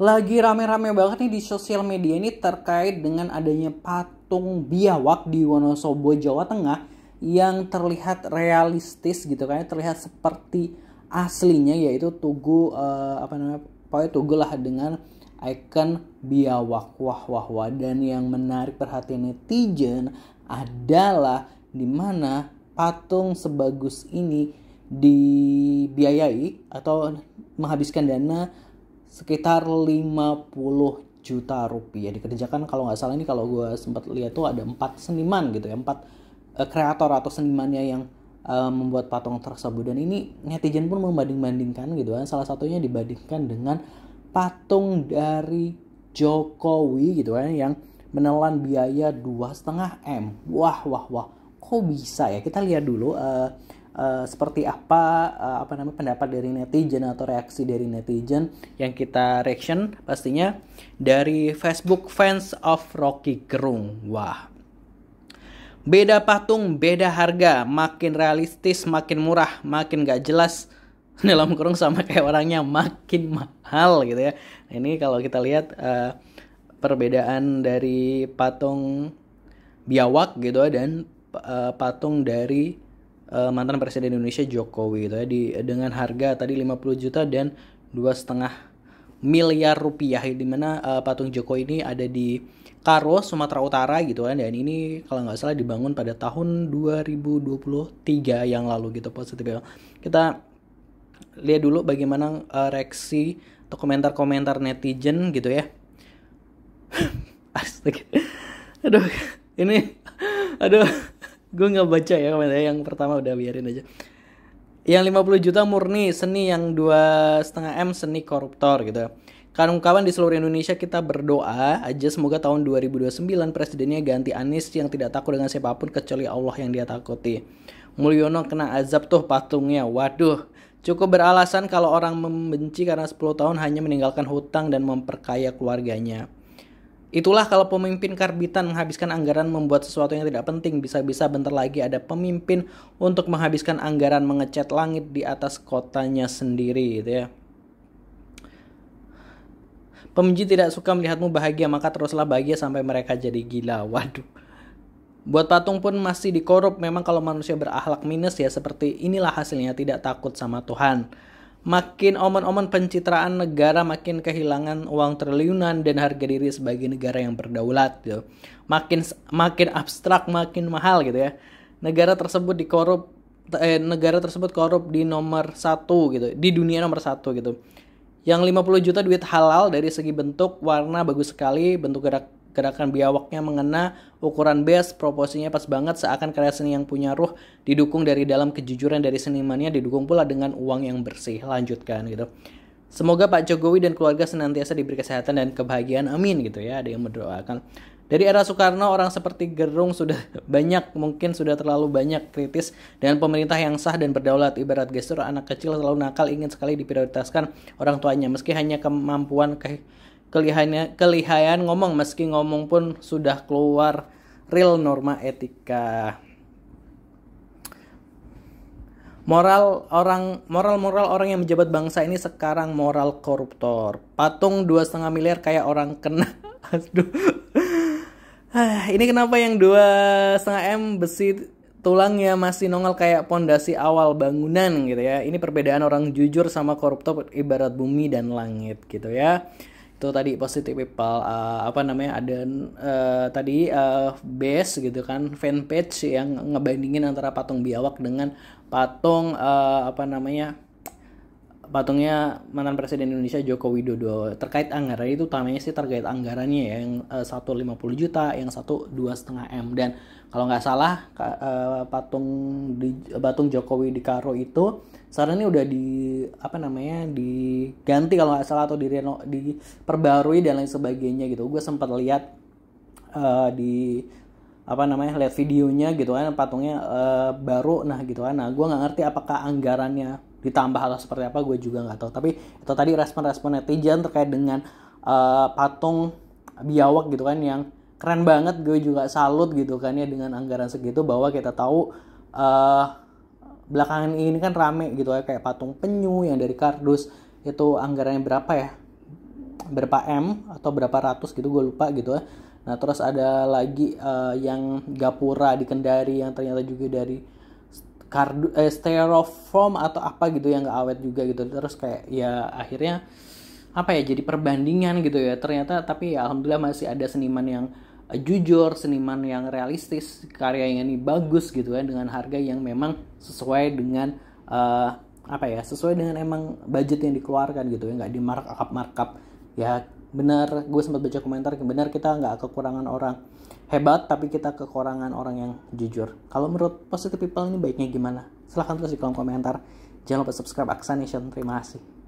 Lagi rame-rame banget nih di sosial media ini terkait dengan adanya patung biawak di Wonosobo, Jawa Tengah yang terlihat realistis gitu kan, terlihat seperti aslinya, yaitu tugu pokoknya tugu lah dengan ikon biawak. Wah wah wah, dan yang menarik perhatian netizen adalah dimana patung sebagus ini dibiayai atau menghabiskan dana sekitar 50 juta rupiah. Dikerjakan kalau nggak salah, ini kalau gue sempat lihat tuh ada 4 seniman gitu ya, 4 kreator atau senimannya yang membuat patung tersebut. Dan ini netizen pun membanding-bandingkan gitu kan. Salah satunya dibandingkan dengan patung dari Jokowi gitu kan, yang menelan biaya 2,5 M. Wah wah wah, kok bisa ya? Kita lihat dulu seperti apa pendapat dari netizen atau reaksi dari netizen yang kita reaction, pastinya dari Facebook Fans of Rocky Gerung. Wah, beda patung beda harga, makin realistis makin murah, makin gak jelas dalam kurung sama kayak orangnya makin mahal gitu ya. Ini kalau kita lihat perbedaan dari patung biawak gitu dan patung dari mantan Presiden Indonesia Jokowi gitu ya, dengan harga tadi 50 juta dan 2,5 miliar rupiah, di mana patung Jokowi ini ada di Karo, Sumatera Utara gitu kan, dan ini kalau nggak salah dibangun pada tahun 2023 yang lalu gitu, positif ya. Kita lihat dulu bagaimana reaksi atau komentar-komentar netizen gitu ya. Astaga. Aduh, gue nggak baca ya komentarnya. Yang pertama udah biarin aja. Yang 50 juta murni seni, yang 2,5 M seni koruptor gitu. Kawan-kawan di seluruh Indonesia, kita berdoa aja semoga tahun 2029 presidennya ganti Anies yang tidak takut dengan siapapun kecuali Allah yang dia takuti. Mulyono kena azab tuh patungnya. Waduh, cukup beralasan kalau orang membenci karena 10 tahun hanya meninggalkan hutang dan memperkaya keluarganya. Itulah kalau pemimpin karbitan menghabiskan anggaran membuat sesuatu yang tidak penting. Bisa-bisa bentar lagi ada pemimpin untuk menghabiskan anggaran mengecat langit di atas kotanya sendiri gitu ya. Pembenci tidak suka melihatmu bahagia, maka teruslah bahagia sampai mereka jadi gila. Waduh. Buat patung pun masih dikorup. Memang kalau manusia berakhlak minus ya seperti inilah hasilnya, tidak takut sama Tuhan. Makin omen-omen pencitraan negara, makin kehilangan uang triliunan dan harga diri sebagai negara yang berdaulat gitu. Makin abstrak, makin mahal gitu ya. Negara tersebut korup di nomor 1 gitu, di dunia nomor 1 gitu. Yang 50 juta duit halal, dari segi bentuk, warna bagus sekali, bentuk gerakan biawaknya mengena, ukuran base, proporsinya pas banget, seakan karya seni yang punya ruh, didukung dari dalam kejujuran dari senimannya, didukung pula dengan uang yang bersih. Lanjutkan gitu. Semoga Pak Jokowi dan keluarga senantiasa diberi kesehatan dan kebahagiaan, amin gitu ya. Ada yang mendoakan. Dari era Soekarno, orang seperti Gerung sudah banyak, mungkin sudah terlalu banyak kritis dengan pemerintah yang sah dan berdaulat. Ibarat gestur anak kecil selalu nakal, ingin sekali diprioritaskan orang tuanya, meski hanya kemampuan kelihayan ngomong, meski ngomong pun sudah keluar real norma etika. Moral orang yang menjabat bangsa ini sekarang moral koruptor. Patung 2,5 miliar kayak orang kena. Aduh. Ini kenapa yang 2,5 M besi tulangnya masih nongol kayak pondasi awal bangunan gitu ya. Ini perbedaan orang jujur sama koruptor ibarat bumi dan langit gitu ya. Itu tadi positive people ada tadi base gitu kan, fanpage yang ngebandingin antara patung biawak dengan patung patungnya mantan Presiden Indonesia Joko Widodo. Terkait anggaran itu utamanya sih terkait anggarannya ya, yang satu 50 juta, yang satu 2,5 M. Dan kalau nggak salah patung Jokowi di Karo itu sekarang ini udah diganti kalau nggak salah, atau diperbarui dan lain sebagainya gitu. Gue sempat lihat lihat videonya gitu kan, patungnya baru gitu kan. Nah, gue nggak ngerti apakah anggarannya ditambah atau seperti apa, gue juga nggak tahu. Tapi itu tadi respon netizen terkait dengan patung biawak gitu kan, yang keren banget. Gue juga salut gitu kan ya dengan anggaran segitu, bahwa kita tahu belakangan ini kan rame gitu ya, kayak patung penyu yang dari kardus itu anggarannya berapa ya, berapa M atau berapa ratus gitu, gue lupa gitu ya. Nah terus ada lagi yang Gapura di Kendari yang ternyata juga dari styrofoam atau apa gitu yang nggak awet juga gitu. Terus kayak ya akhirnya apa ya, jadi perbandingan gitu ya ternyata. Tapi ya alhamdulillah masih ada seniman yang jujur, seniman yang realistis, karyanya ini bagus gitu ya, dengan harga yang memang sesuai dengan apa ya, sesuai dengan emang budget yang dikeluarkan gitu ya, nggak di markup ya. Benar, gue sempat baca komentar, benar kita nggak kekurangan orang hebat, tapi kita kekurangan orang yang jujur. Kalau menurut Positive People ini baiknya gimana? Silahkan tulis di kolom komentar. Jangan lupa subscribe Aksa Nation. Terima kasih.